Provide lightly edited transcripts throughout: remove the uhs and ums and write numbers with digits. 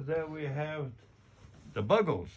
there we have the Buggles.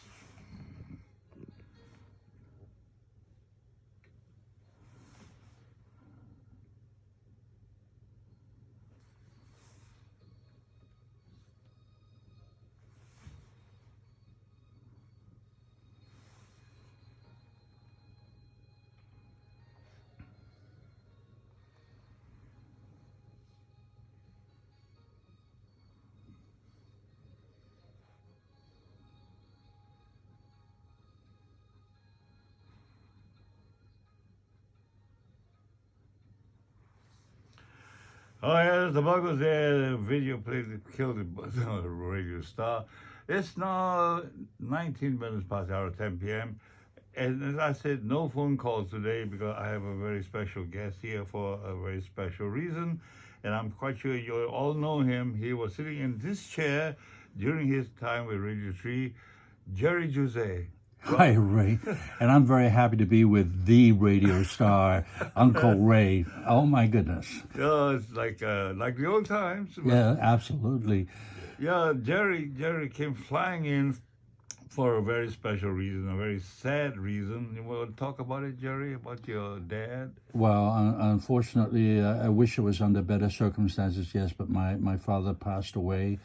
Oh yeah, the Buggles there. The video played killed the radio star. It's now 19 minutes past the hour, 10 p.m. And as I said, no phone calls today because I have a very special guest here for a very special reason. And I'm quite sure you all know him. He was sitting in this chair during his time with Radio 3, Gerry Jose. Hi, Ray. And I'm very happy to be with the radio star, Uncle Ray. Oh, my goodness. Yeah, it's like the old times. Yeah, absolutely. Yeah, Gerry came flying in for a very special reason, a very sad reason. You want to talk about it, Gerry, about your dad? Well, unfortunately, I wish it was under better circumstances, yes, but my father passed away,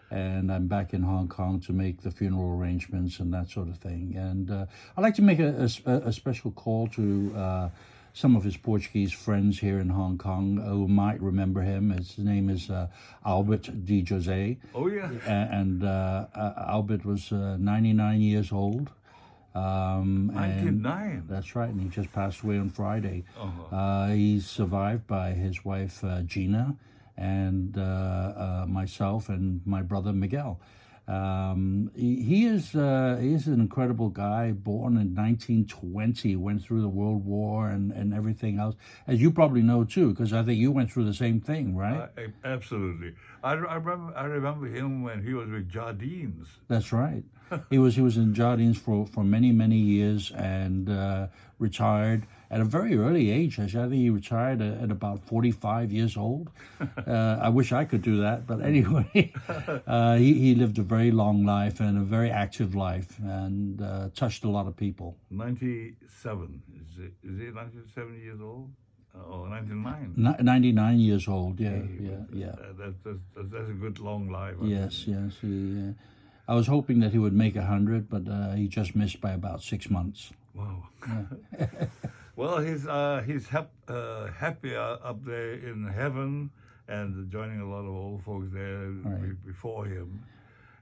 and I'm back in Hong Kong to make the funeral arrangements and that sort of thing. And I'd like to make a special call to some of his Portuguese friends here in Hong Kong who might remember him. His name is Albert de Jose. Oh, yeah. And Albert was 99 years old. 99? That's right, and he just passed away on Friday. Uh-huh. He's survived by his wife, Gina, and myself and my brother Miguel. He is an incredible guy, born in 1920, went through the World War and everything else, as you probably know too, because I think you went through the same thing, right? Absolutely. I remember him when he was with Jardines. That's right. He was in Jardines for many years and retired at a very early age. Actually, I think he retired at about 45 years old. I wish I could do that, but anyway, he lived a very long life and a very active life and touched a lot of people. 97. Is he 97 years old? Oh, 99. 99 years old, yeah. That's a good long life. Yes. I was hoping that he would make 100, but he just missed by about 6 months. Wow. Yeah. Well, he's happy up there in heaven and joining a lot of old folks there before him.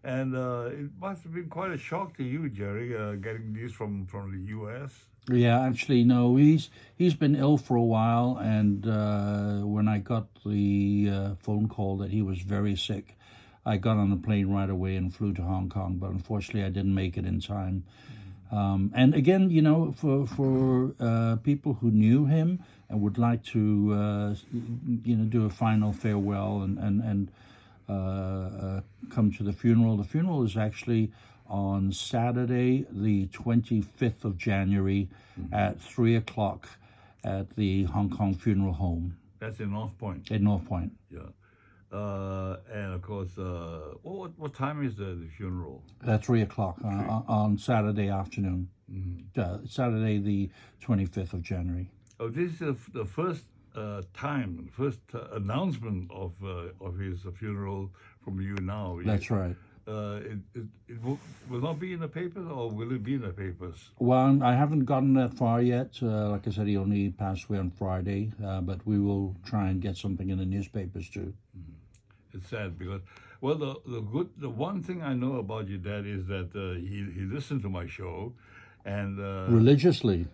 And it must have been quite a shock to you, Gerry, getting these from the U.S. Yeah, actually, no. He's been ill for a while, and when I got the phone call that he was very sick, I got on a plane right away and flew to Hong Kong. But unfortunately, I didn't make it in time. And again, for people who knew him and would like to, do a final farewell and come to the funeral. The funeral is actually on Saturday, the 25th of January at 3 o'clock at the Hong Kong Funeral Home. That's in North Point. In North Point. Yeah. And of course, what time is the funeral? 3 o'clock on Saturday afternoon. Mm-hmm. Saturday, the 25th of January. Oh, this is the first announcement of his funeral from you now. That's right. It will not be in the papers, or will it be in the papers? Well, I haven't gotten that far yet. Like I said, he only passed away on Friday, but we will try and get something in the newspapers too. Mm-hmm. It's sad because, well, the one thing I know about your dad is that he listened to my show, and religiously,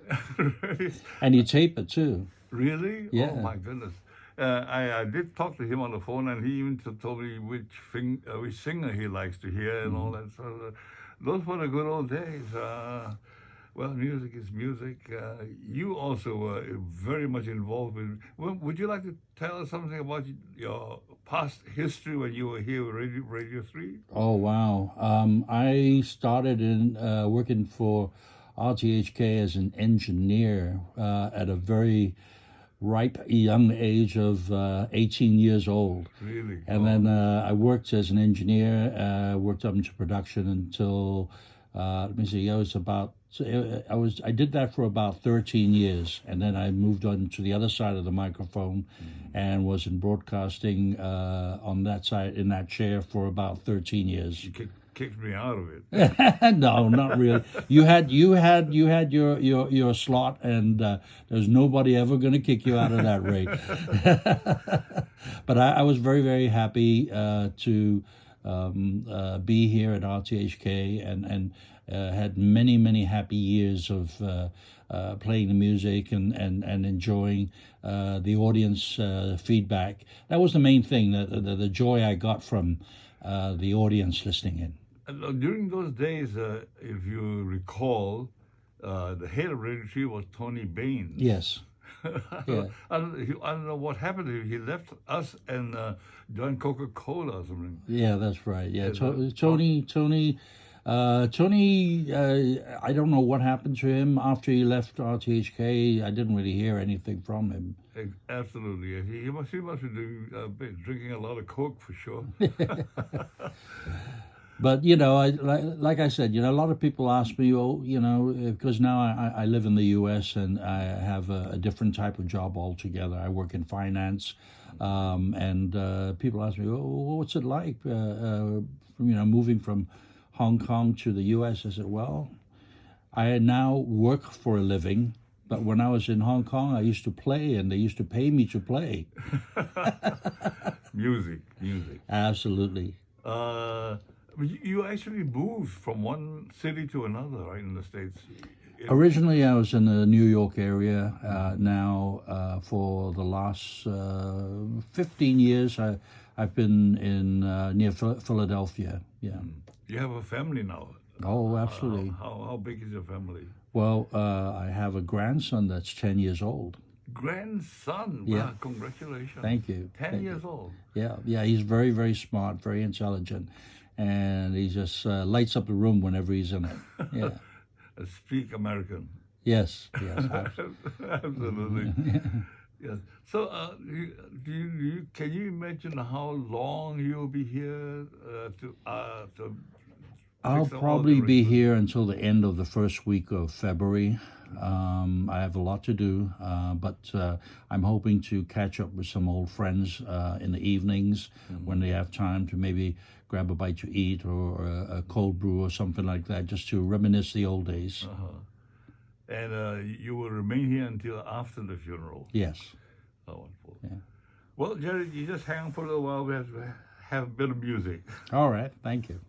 and you tape it too. Really? Yeah. Oh my goodness. I did talk to him on the phone, and he even told me which singer he likes to hear and all that. So those were the good old days. Well, music is music. You also were very much involved with. Well, would you like to tell us something about your past history when you were here with Radio 3? Oh, wow. I started in working for RTHK as an engineer at a very ripe young age of 18 years old. Really? And then I worked as an engineer, worked up into production until, let me see, I did that for about 13 years. And then I moved on to the other side of the microphone and was in broadcasting on that side, in that chair for about 13 years. You kicked me out of it. No, not really. You had your slot, and there's nobody ever going to kick you out of that, Ray. But I was very, very happy to be here at RTHK and had many, many happy years of playing the music and enjoying the audience feedback. That was the main thing, the joy I got from the audience listening in. During those days, if you recall, the head of Radio 3 was Tony Baines. Yes. Yeah. I don't know what happened. He left us and joined Coca-Cola or something. Yeah, that's right. Yeah, Tony. I don't know what happened to him after he left RTHK. I didn't really hear anything from him. Absolutely. He must be drinking a lot of Coke for sure. But, like I said, a lot of people ask me, because now I live in the U.S. and I have a different type of job altogether. I work in finance, and people ask me, what's it like, moving from Hong Kong to the U.S.? I said, well, I now work for a living, but when I was in Hong Kong, I used to play, and they used to pay me to play. Music. Absolutely. You actually moved from one city to another, right, in the States? Originally, I was in the New York area. Now, for the last 15 years, I've been in near Philadelphia. Yeah. You have a family now. Oh, absolutely. How big is your family? Well, I have a grandson that's 10 years old. Grandson? Yeah. Wow, congratulations. Thank you. 10 years old. Yeah, he's very, very smart, very intelligent, and he just lights up the room whenever he's in it. Yeah. Speak American. Yes. Absolutely. Yes. So, can you imagine how long you'll be here to I'll probably be here until the end of the first week of February. I have a lot to do, but I'm hoping to catch up with some old friends in the evenings when they have time to maybe grab a bite to eat or a cold brew or something like that, just to reminisce the old days. And you will remain here until after the funeral? Yes. Oh, wonderful. Yeah. Well, Gerry, you just hang on for a little while. We have a bit of music. All right. Thank you.